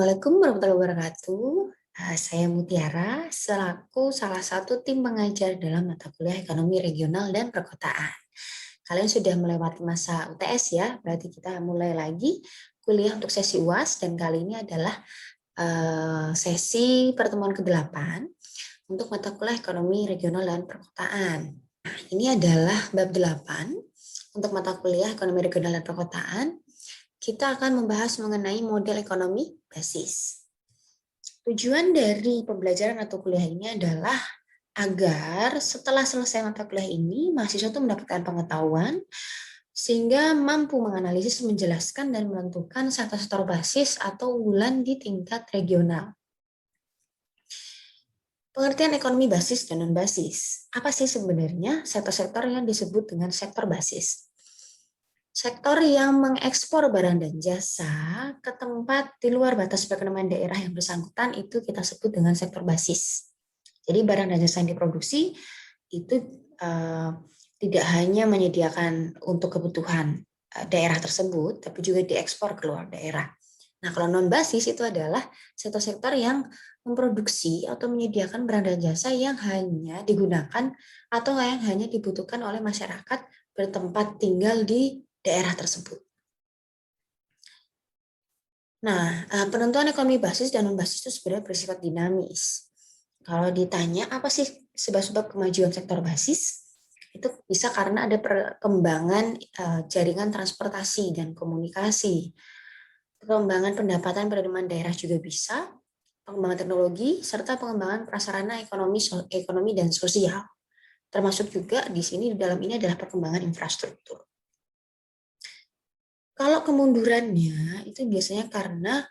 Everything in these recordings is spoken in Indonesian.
Assalamualaikum warahmatullahi wabarakatuh. Saya Mutiara, selaku salah satu tim pengajar dalam mata kuliah Ekonomi Regional dan Perkotaan. Kalian sudah melewati masa UTS ya, berarti kita mulai lagi kuliah untuk sesi UAS, dan kali ini adalah sesi pertemuan ke-8 untuk mata kuliah Ekonomi Regional dan Perkotaan. Nah, ini adalah bab 8 untuk mata kuliah Ekonomi Regional dan Perkotaan. Kita akan membahas mengenai model ekonomi basis. Tujuan dari pembelajaran atau kuliah ini adalah agar setelah selesai mata kuliah ini, mahasiswa itu mendapatkan pengetahuan sehingga mampu menganalisis, menjelaskan, dan menentukan sektor-sektor basis atau unggulan di tingkat regional. Pengertian ekonomi basis dan non-basis. Apa sih sebenarnya sektor-sektor yang disebut dengan sektor basis? Sektor yang mengekspor barang dan jasa ke tempat di luar batas perekonomian daerah yang bersangkutan itu kita sebut dengan sektor basis. Jadi barang dan jasa yang diproduksi itu tidak hanya menyediakan untuk kebutuhan daerah tersebut, tapi juga diekspor ke luar daerah. Nah, kalau non-basis itu adalah sektor-sektor yang memproduksi atau menyediakan barang dan jasa yang hanya digunakan atau yang hanya dibutuhkan oleh masyarakat bertempat tinggal di daerah tersebut. Nah, penentuan ekonomi basis dan non-basis itu sebenarnya bersifat dinamis. Kalau ditanya apa sih sebab-sebab kemajuan sektor basis, itu bisa karena ada perkembangan jaringan transportasi dan komunikasi, pengembangan pendapatan penerimaan daerah juga bisa, pengembangan teknologi, serta pengembangan prasarana ekonomi dan sosial. Termasuk juga di sini, di dalam ini adalah perkembangan infrastruktur. Kalau kemundurannya itu biasanya karena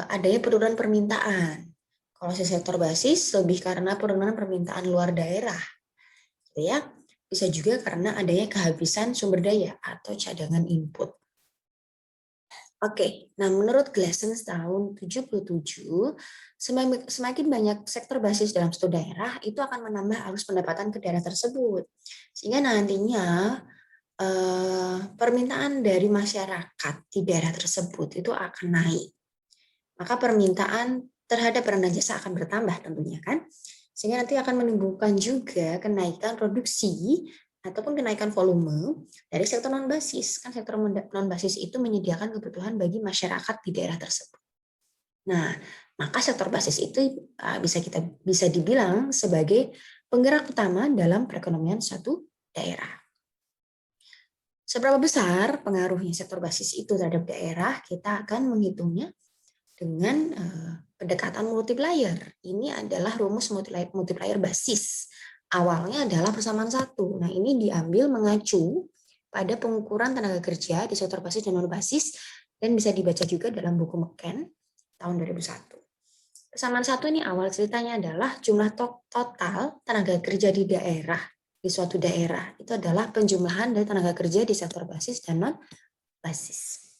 adanya penurunan permintaan. Kalau sektor basis lebih karena penurunan permintaan luar daerah, gitu ya. Bisa juga karena adanya kehabisan sumber daya atau cadangan input. Oke, nah menurut Glassens tahun 77, semakin banyak sektor basis dalam suatu daerah, itu akan menambah arus pendapatan ke daerah tersebut. Sehingga nantinya permintaan dari masyarakat di daerah tersebut itu akan naik. Maka permintaan terhadap barang dan jasa akan bertambah tentunya kan. Sehingga nanti akan menimbulkan juga kenaikan produksi ataupun kenaikan volume dari sektor non-basis. Kan sektor non-basis itu menyediakan kebutuhan bagi masyarakat di daerah tersebut. Nah, maka sektor basis itu bisa dibilang sebagai penggerak utama dalam perekonomian suatu daerah. Seberapa besar pengaruhnya sektor basis itu terhadap daerah, kita akan menghitungnya dengan pendekatan multiplier. Ini adalah rumus multiplier basis. Awalnya adalah persamaan 1. Nah, ini diambil mengacu pada pengukuran tenaga kerja di sektor basis dan non-basis, dan bisa dibaca juga dalam buku McKen tahun 2001. Persamaan 1 ini awal ceritanya adalah jumlah total tenaga kerja di daerah. Di suatu daerah itu adalah penjumlahan dari tenaga kerja di sektor basis dan non-basis.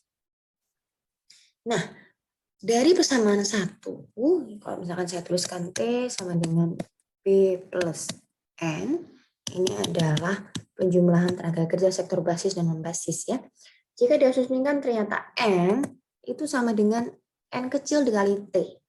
Nah, dari persamaan 1, kalau misalkan saya tuliskan T sama dengan P plus N, ini adalah penjumlahan tenaga kerja sektor basis dan non-basis ya. Jika diasumsikan ternyata N itu sama dengan N kecil dikali T,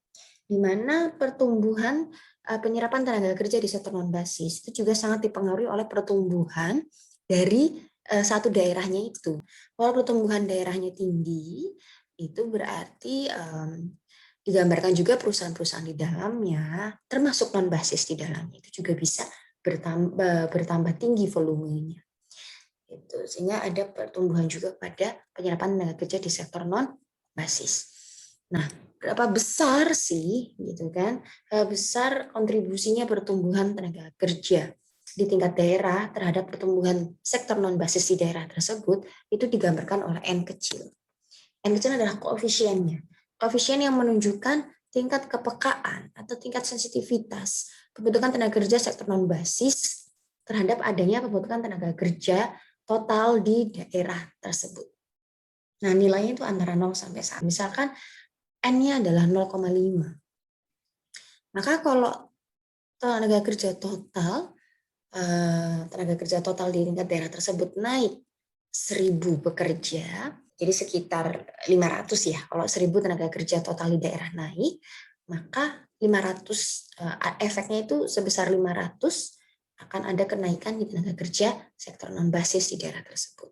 di mana pertumbuhan penyerapan tenaga kerja di sektor non-basis itu juga sangat dipengaruhi oleh pertumbuhan dari satu daerahnya itu. Kalau pertumbuhan daerahnya tinggi, itu berarti digambarkan juga perusahaan-perusahaan di dalamnya, termasuk non-basis di dalamnya, itu juga bisa bertambah tinggi volumenya. Itu, sehingga ada pertumbuhan juga pada penyerapan tenaga kerja di sektor non-basis. Nah, berapa besar sih, gitu kan? Besar kontribusinya pertumbuhan tenaga kerja di tingkat daerah terhadap pertumbuhan sektor non-basis di daerah tersebut, itu digambarkan oleh N kecil. N kecil adalah koefisiennya. Koefisien yang menunjukkan tingkat kepekaan atau tingkat sensitivitas pembentukan tenaga kerja sektor non-basis terhadap adanya pembentukan tenaga kerja total di daerah tersebut. Nah, nilainya itu antara 0 sampai 1. Misalkan N-nya adalah 0,5. Maka kalau tenaga kerja total di tingkat daerah tersebut naik 1.000 pekerja, Jadi sekitar 500 ya. Kalau 1.000 tenaga kerja total di daerah naik, maka 500 efeknya itu sebesar 500 akan ada kenaikan di tenaga kerja sektor non basis di daerah tersebut.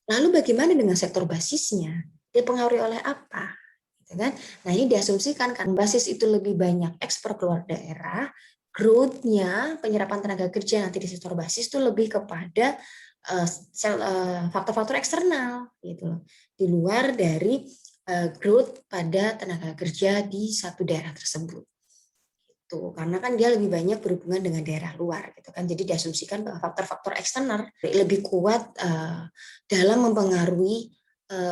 Lalu bagaimana dengan sektor basisnya? Dipengaruhi oleh apa? Gitu kan? Nah, ini diasumsikan kan basis itu lebih banyak ekspor keluar daerah, growth-nya penyerapan tenaga kerja nanti di sektor basis itu lebih kepada faktor-faktor eksternal gitu loh, di luar dari growth pada tenaga kerja di satu daerah tersebut. Karena kan dia lebih banyak berhubungan dengan daerah luar gitu kan, jadi diasumsikan bahwa faktor-faktor eksternal lebih kuat dalam mempengaruhi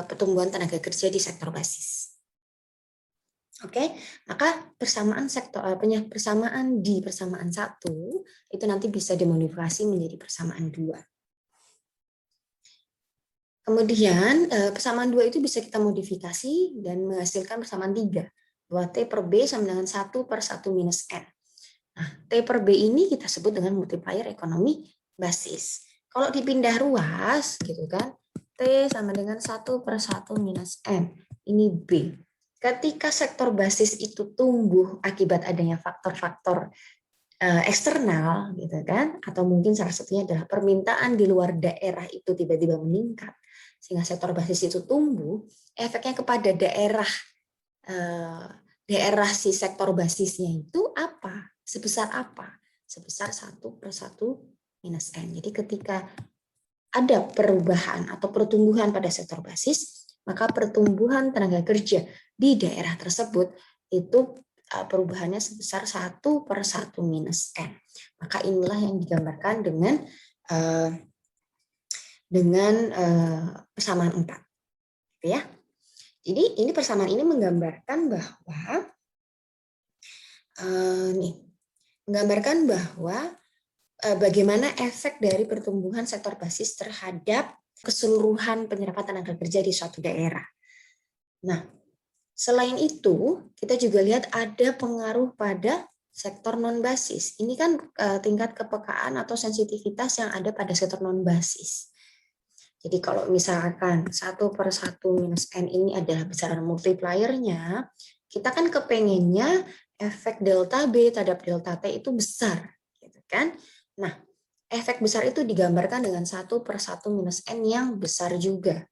pertumbuhan tenaga kerja di sektor basis. Oke, maka persamaan di persamaan 1 itu nanti bisa dimodifikasi menjadi persamaan 2. Kemudian persamaan 2 itu bisa kita modifikasi dan menghasilkan persamaan 3. Bahwa T per B sama dengan 1 per 1 minus N. Nah, T per B ini kita sebut dengan multiplier ekonomi basis. Kalau dipindah ruas, gitu kan, T sama dengan 1 per 1 minus N. Ini B. Ketika sektor basis itu tumbuh akibat adanya faktor-faktor eksternal, gitu kan, atau mungkin salah satunya adalah permintaan di luar daerah itu tiba-tiba meningkat, sehingga sektor basis itu tumbuh, efeknya kepada daerah si sektor basisnya itu apa? Sebesar apa? Sebesar 1 per 1 minus N. Jadi ketika ada perubahan atau pertumbuhan pada sektor basis, maka pertumbuhan tenaga kerja di daerah tersebut itu perubahannya sebesar 1 per 1 minus N. Maka inilah yang digambarkan dengan persamaan 4. Ya. Jadi ini persamaan ini menggambarkan bahwa bagaimana efek dari pertumbuhan sektor basis terhadap keseluruhan penyerapan tenaga kerja di suatu daerah. Nah, selain itu, kita juga lihat ada pengaruh pada sektor non-basis. Ini kan tingkat kepekaan atau sensitivitas yang ada pada sektor non-basis. Jadi kalau misalkan 1 per 1 minus N ini adalah besaran multipliernya, kita kan kepengennya efek delta B terhadap delta T itu besar. Gitu kan? Nah, efek besar itu digambarkan dengan 1 per 1 minus N yang besar juga.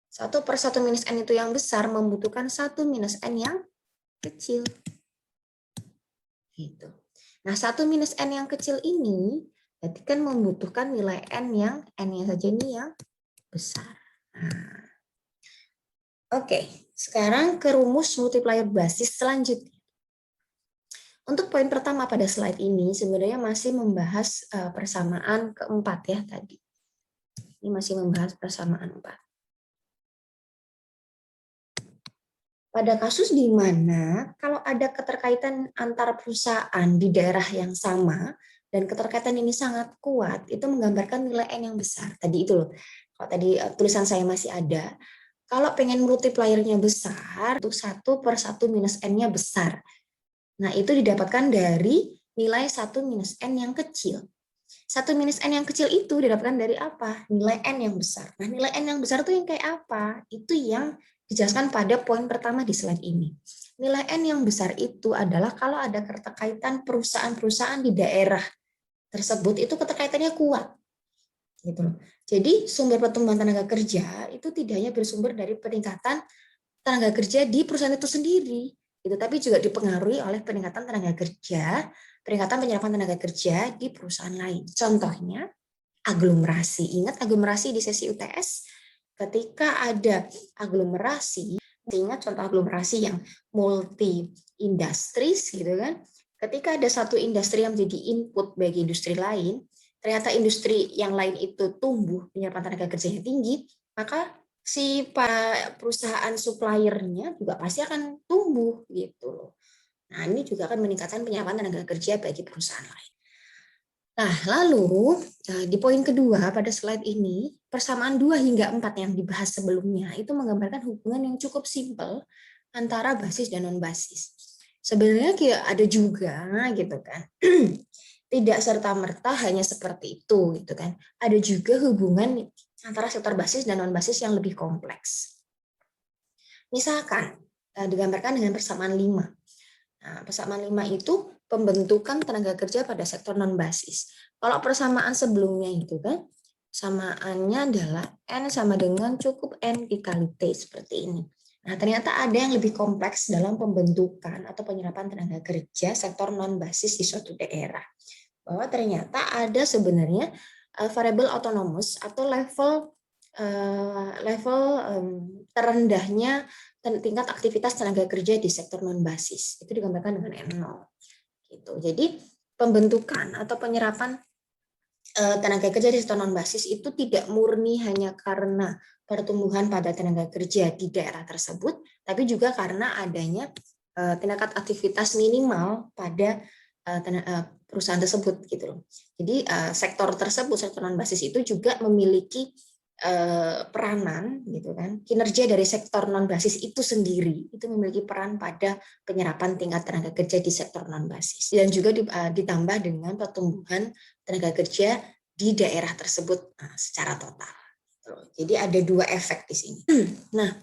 1 per 1 minus N itu yang besar membutuhkan 1 minus N yang kecil. Gitu. Nah, 1 minus N yang kecil ini berarti kan membutuhkan nilai N-nya saja ini yang besar. Nah, oke, sekarang ke rumus multiplier basis selanjutnya. Untuk poin pertama pada slide ini sebenarnya masih membahas persamaan keempat ya tadi. Ini masih membahas persamaan 4. Pada kasus di mana kalau ada keterkaitan antara perusahaan di daerah yang sama dan keterkaitan ini sangat kuat, itu menggambarkan nilai N yang besar. Tadi itu loh. Kalau tadi tulisan saya masih ada, kalau pengen multipliernya besar, itu 1 per 1 minus N-nya besar. Nah, itu didapatkan dari nilai 1 minus N yang kecil. 1 minus N yang kecil itu didapatkan dari apa? Nilai N yang besar. Nah, nilai N yang besar itu yang kayak apa? Itu yang dijelaskan pada poin pertama di slide ini. Nilai N yang besar itu adalah kalau ada keterkaitan perusahaan-perusahaan di daerah tersebut, itu keterkaitannya kuat. Gitu loh. Jadi sumber pertumbuhan tenaga kerja itu tidak hanya bersumber dari peningkatan tenaga kerja di perusahaan itu sendiri, gitu, tapi juga dipengaruhi oleh peningkatan tenaga kerja, peningkatan penyerapan tenaga kerja di perusahaan lain. Contohnya aglomerasi. Ingat aglomerasi di sesi UTS? Ketika ada aglomerasi, ingat contoh aglomerasi yang multi industries gitu kan? Ketika ada satu industri yang menjadi input bagi industri lain, ternyata industri yang lain itu tumbuh, penyerapan tenaga kerjanya tinggi, maka si perusahaan suppliernya juga pasti akan tumbuh gitu loh. Nah, ini juga akan meningkatkan penyerapan tenaga kerja bagi perusahaan lain. Nah, lalu di poin kedua pada slide ini, persamaan 2 hingga 4 yang dibahas sebelumnya itu menggambarkan hubungan yang cukup simpel antara basis dan non-basis. Sebenarnya ada juga gitu kan. Tidak serta-merta hanya seperti itu gitu kan. Ada juga hubungan antara sektor basis dan non-basis yang lebih kompleks. Misalkan digambarkan dengan persamaan 5. Nah, persamaan 5 itu pembentukan tenaga kerja pada sektor non-basis. Kalau persamaan sebelumnya itu kan, samaannya adalah N sama dengan cukup N dikali T seperti ini. Nah, ternyata ada yang lebih kompleks dalam pembentukan atau penyerapan tenaga kerja sektor non-basis di suatu daerah. Bahwa ternyata ada sebenarnya variabel autonomous atau level terendahnya tingkat aktivitas tenaga kerja di sektor non-basis. Itu digambarkan dengan N0. Gitu. Jadi pembentukan atau penyerapan tenaga kerja di sektor non-basis itu tidak murni hanya karena pertumbuhan pada tenaga kerja di daerah tersebut, tapi juga karena adanya tingkat aktivitas minimal pada perusahaan tersebut gitu loh. Jadi sektor tersebut, sektor non-basis itu juga memiliki peranan gitu kan, kinerja dari sektor non basis itu sendiri itu memiliki peran pada penyerapan tingkat tenaga kerja di sektor non basis dan juga ditambah dengan pertumbuhan tenaga kerja di daerah tersebut secara total. Jadi ada 2 efek di sini. Nah,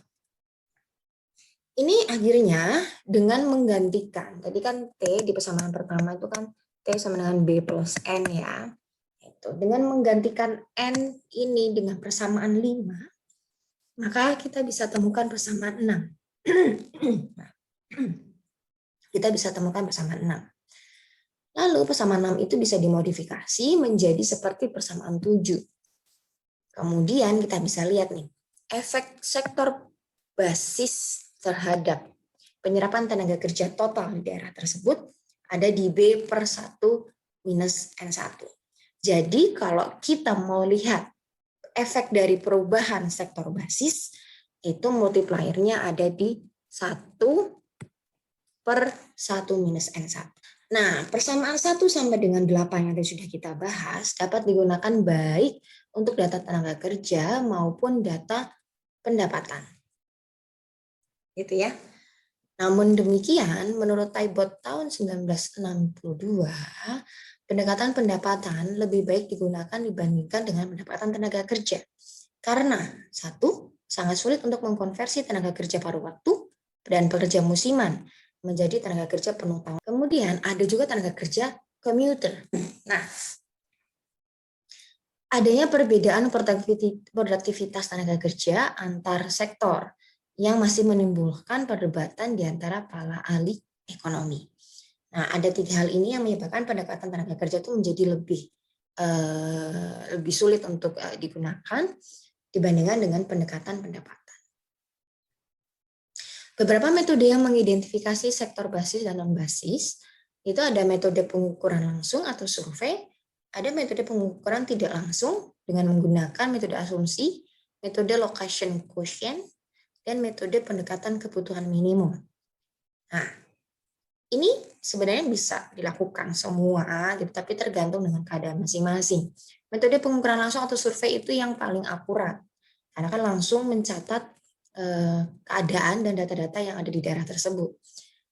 ini akhirnya dengan menggantikan, tadi kan T di persamaan pertama itu kan T sama dengan B plus N ya. Dengan menggantikan N ini dengan persamaan 5, maka kita bisa temukan persamaan 6. Kita bisa temukan persamaan 6. Lalu persamaan 6 itu bisa dimodifikasi menjadi seperti persamaan 7. Kemudian kita bisa lihat nih, efek sektor basis terhadap penyerapan tenaga kerja total di daerah tersebut ada di B per 1 minus N1. Jadi kalau kita mau lihat efek dari perubahan sektor basis, itu multipliernya ada di 1 per 1 minus N1. Nah, persamaan 1 sampai dengan 8 yang tadi sudah kita bahas dapat digunakan baik untuk data tenaga kerja maupun data pendapatan. Gitu ya. Namun demikian, menurut Taibot tahun 1962, pendekatan pendapatan lebih baik digunakan dibandingkan dengan pendapatan tenaga kerja. Karena, 1, sangat sulit untuk mengkonversi tenaga kerja paruh waktu dan pekerja musiman menjadi tenaga kerja penuh tanggung. Kemudian, ada juga tenaga kerja commuter. Nah, adanya perbedaan produktivitas tenaga kerja antar sektor yang masih menimbulkan perdebatan di antara para ahli ekonomi. Nah, ada 3 hal ini yang menyebabkan pendekatan tenaga kerja itu menjadi lebih sulit untuk digunakan dibandingkan dengan pendekatan pendapatan. Beberapa metode yang mengidentifikasi sektor basis dan non-basis itu ada metode pengukuran langsung atau survei, ada metode pengukuran tidak langsung dengan menggunakan metode asumsi, metode location quotient, dan metode pendekatan kebutuhan minimum. Nah, ini sebenarnya bisa dilakukan semua, gitu, tapi tergantung dengan keadaan masing-masing. Metode pengukuran langsung atau survei itu yang paling akurat, karena kan langsung mencatat keadaan dan data-data yang ada di daerah tersebut.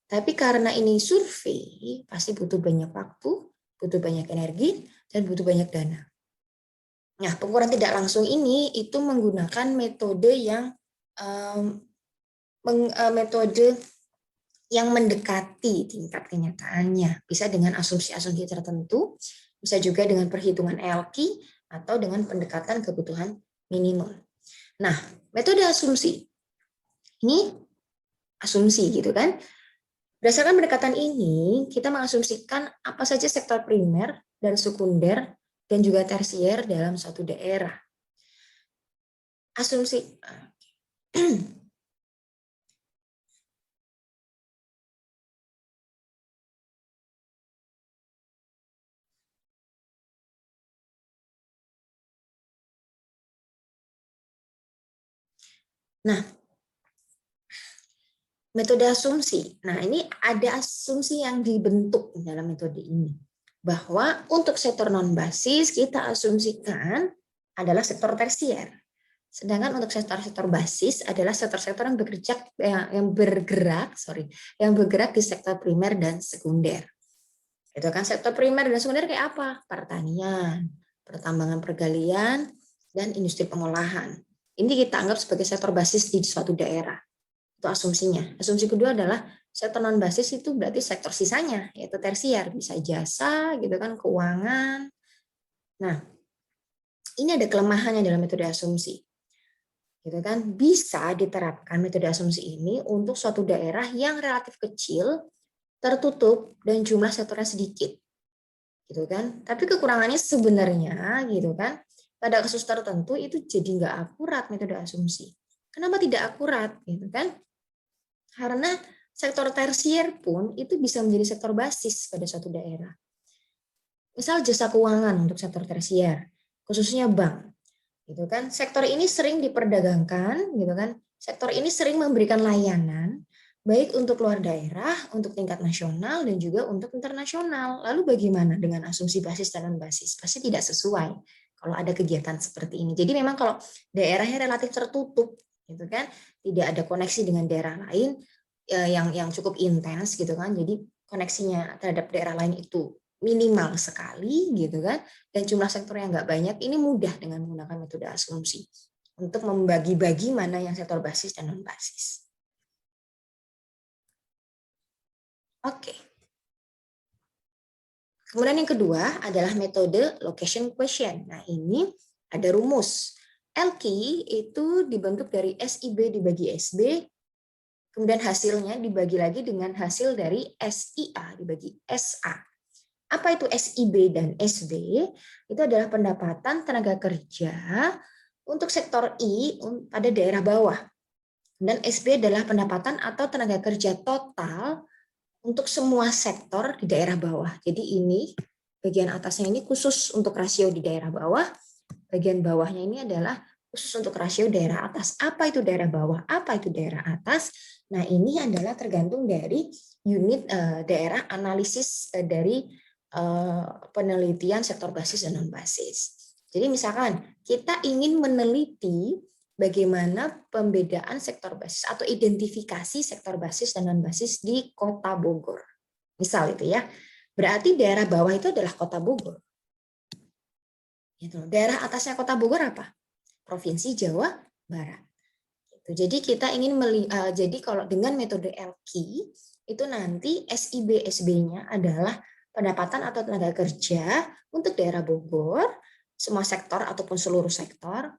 Tapi karena ini survei, pasti butuh banyak waktu, butuh banyak energi, dan butuh banyak dana. Nah, pengukuran tidak langsung ini itu menggunakan metode yang metode yang mendekati tingkat kenyataannya. Bisa dengan asumsi-asumsi tertentu, bisa juga dengan perhitungan ELKI, atau dengan pendekatan kebutuhan minimum. Nah, metode asumsi. Ini asumsi gitu kan. Berdasarkan pendekatan ini, kita mengasumsikan apa saja sektor primer dan sekunder dan juga tersier dalam suatu daerah. Asumsi. Nah, metode asumsi. Nah, ini ada asumsi yang dibentuk dalam metode ini. Bahwa untuk sektor non-basis kita asumsikan adalah sektor tersier. Sedangkan untuk sektor-sektor basis adalah sektor-sektor yang bergerak di sektor primer dan sekunder. Itu kan sektor primer dan sekunder kayak apa? Pertanian, pertambangan pergalian, dan industri pengolahan. Ini kita anggap sebagai sektor basis di suatu daerah. Itu asumsinya. Asumsi kedua adalah sektor non basis itu berarti sektor sisanya, yaitu tersier, bisa jasa, gitu kan, keuangan. Nah, ini ada kelemahannya dalam metode asumsi. Gitu kan, bisa diterapkan metode asumsi ini untuk suatu daerah yang relatif kecil, tertutup, dan jumlah sektornya sedikit. Gitu kan. Tapi kekurangannya sebenarnya gitu kan, pada kasus tertentu itu jadi nggak akurat metode asumsi. Kenapa tidak akurat? Gitu kan? Karena sektor tersier pun itu bisa menjadi sektor basis pada suatu daerah. Misal jasa keuangan untuk sektor tersier, khususnya bank. Gitu kan. Sektor ini sering diperdagangkan, gitu kan. Sektor ini sering memberikan layanan baik untuk luar daerah, untuk tingkat nasional dan juga untuk internasional. Lalu bagaimana dengan asumsi basis dan non basis? Pasti tidak sesuai kalau ada kegiatan seperti ini. Jadi memang kalau daerahnya relatif tertutup, gitu kan, tidak ada koneksi dengan daerah lain yang cukup intens, gitu kan. Jadi koneksinya terhadap daerah lain itu minimal sekali, gitu kan, dan jumlah sektor yang nggak banyak, ini mudah dengan menggunakan metode asumsi untuk membagi-bagi mana yang sektor basis dan non basis. Oke. Kemudian yang kedua adalah metode location question. Nah, ini ada rumus. LQ itu dibentuk dari SIB dibagi SB, kemudian hasilnya dibagi lagi dengan hasil dari SIA dibagi SA. Apa itu SIB dan SB? Itu adalah pendapatan tenaga kerja untuk sektor I pada daerah bawah. Dan SB adalah pendapatan atau tenaga kerja total untuk semua sektor di daerah bawah. Jadi ini bagian atasnya ini khusus untuk rasio di daerah bawah, bagian bawahnya ini adalah khusus untuk rasio daerah atas. Apa itu daerah bawah? Apa itu daerah atas? Nah, ini adalah tergantung dari unit daerah analisis dari penelitian sektor basis dan non basis. Jadi misalkan kita ingin meneliti bagaimana pembedaan sektor basis atau identifikasi sektor basis dan non basis di Kota Bogor. Misal itu ya. Berarti daerah bawah itu adalah Kota Bogor. Gitu. Daerah atasnya Kota Bogor apa? Provinsi Jawa Barat. Gitu. Jadi kita ingin jadi kalau dengan metode LQ itu nanti SIB SB-nya adalah pendapatan atau tenaga kerja untuk daerah Bogor, semua sektor ataupun seluruh sektor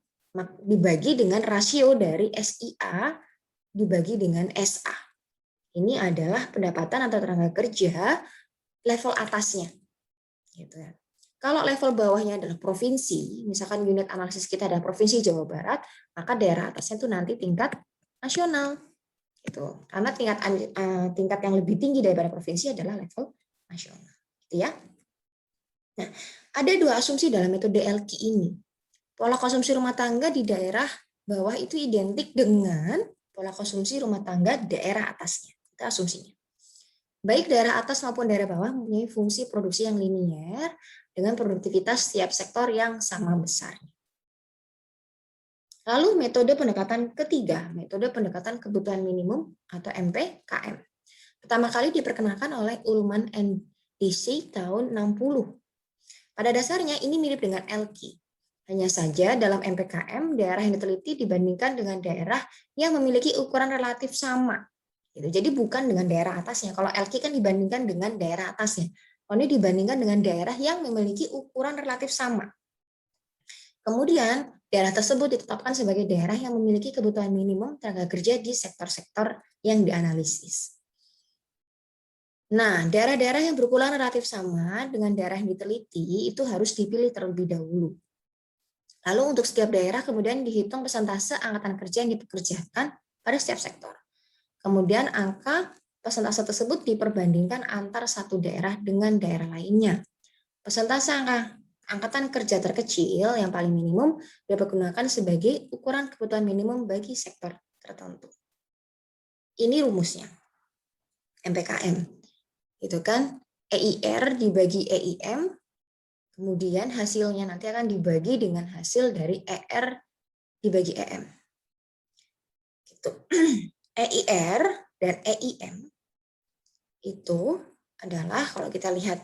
dibagi dengan rasio dari SIA dibagi dengan SA. Ini adalah pendapatan atau tenaga kerja level atasnya. Gitu ya. Kalau level bawahnya adalah provinsi, misalkan unit analisis kita adalah Provinsi Jawa Barat, maka daerah atasnya itu nanti tingkat nasional. Gitu. Karena tingkat yang lebih tinggi daripada provinsi adalah level nasional. Gitu ya. Nah, ada dua asumsi dalam metode LQ ini. Pola konsumsi rumah tangga di daerah bawah itu identik dengan pola konsumsi rumah tangga daerah atasnya. Itu asumsinya. Baik daerah atas maupun daerah bawah mempunyai fungsi produksi yang linier dengan produktivitas setiap sektor yang sama besarnya. Lalu metode pendekatan ketiga, metode pendekatan kebutuhan minimum atau MPKM. Pertama kali diperkenalkan oleh Ullman and DC tahun 60. Pada dasarnya ini mirip dengan LQ. Hanya saja dalam MPKM, daerah yang diteliti dibandingkan dengan daerah yang memiliki ukuran relatif sama. Jadi bukan dengan daerah atasnya. Kalau LQ kan dibandingkan dengan daerah atasnya. Kalau ini dibandingkan dengan daerah yang memiliki ukuran relatif sama. Kemudian, daerah tersebut ditetapkan sebagai daerah yang memiliki kebutuhan minimum tenaga kerja di sektor-sektor yang dianalisis. Nah, daerah-daerah yang berukuran relatif sama dengan daerah yang diteliti itu harus dipilih terlebih dahulu. Lalu untuk setiap daerah kemudian dihitung persentase angkatan kerja yang dipekerjakan pada setiap sektor. Kemudian angka persentase tersebut diperbandingkan antar satu daerah dengan daerah lainnya. Persentase angkatan kerja terkecil yang paling minimum dipergunakan sebagai ukuran kebutuhan minimum bagi sektor tertentu. Ini rumusnya. MPKM. Itu kan EIR dibagi EIM, kemudian hasilnya nanti akan dibagi dengan hasil dari ER dibagi EM. Gitu. EIR dan EIM itu adalah kalau kita lihat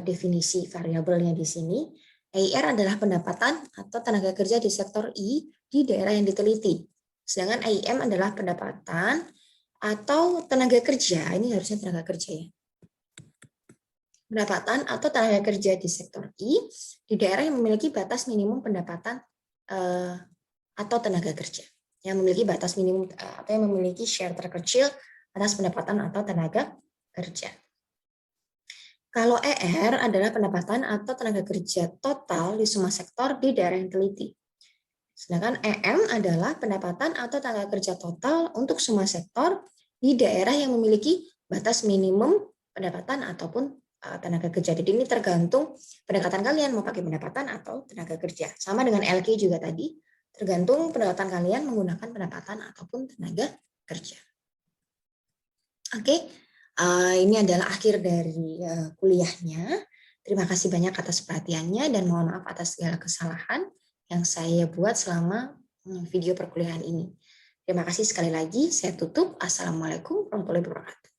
definisi variabelnya di sini, AIR adalah pendapatan atau tenaga kerja di sektor I di daerah yang diteliti. Sedangkan AIM adalah pendapatan atau tenaga kerja, ini harusnya tenaga kerja ya. Pendapatan atau tenaga kerja di sektor I di daerah yang memiliki batas minimum pendapatan atau tenaga kerja. Yang memiliki batas minimum atau yang memiliki share terkecil atas pendapatan atau tenaga kerja. Kalau ER adalah pendapatan atau tenaga kerja total di semua sektor di daerah yang teliti. Sedangkan EM adalah pendapatan atau tenaga kerja total untuk semua sektor di daerah yang memiliki batas minimum pendapatan ataupun tenaga kerja. Jadi ini tergantung pendekatan kalian mau pakai pendapatan atau tenaga kerja. Sama dengan LK juga tadi, tergantung pendekatan kalian menggunakan pendapatan ataupun tenaga kerja. Oke, ini adalah akhir dari kuliahnya. Terima kasih banyak atas perhatiannya dan mohon maaf atas segala kesalahan yang saya buat selama video perkuliahan ini. Terima kasih sekali lagi. Saya tutup. Assalamualaikum warahmatullahi wabarakatuh.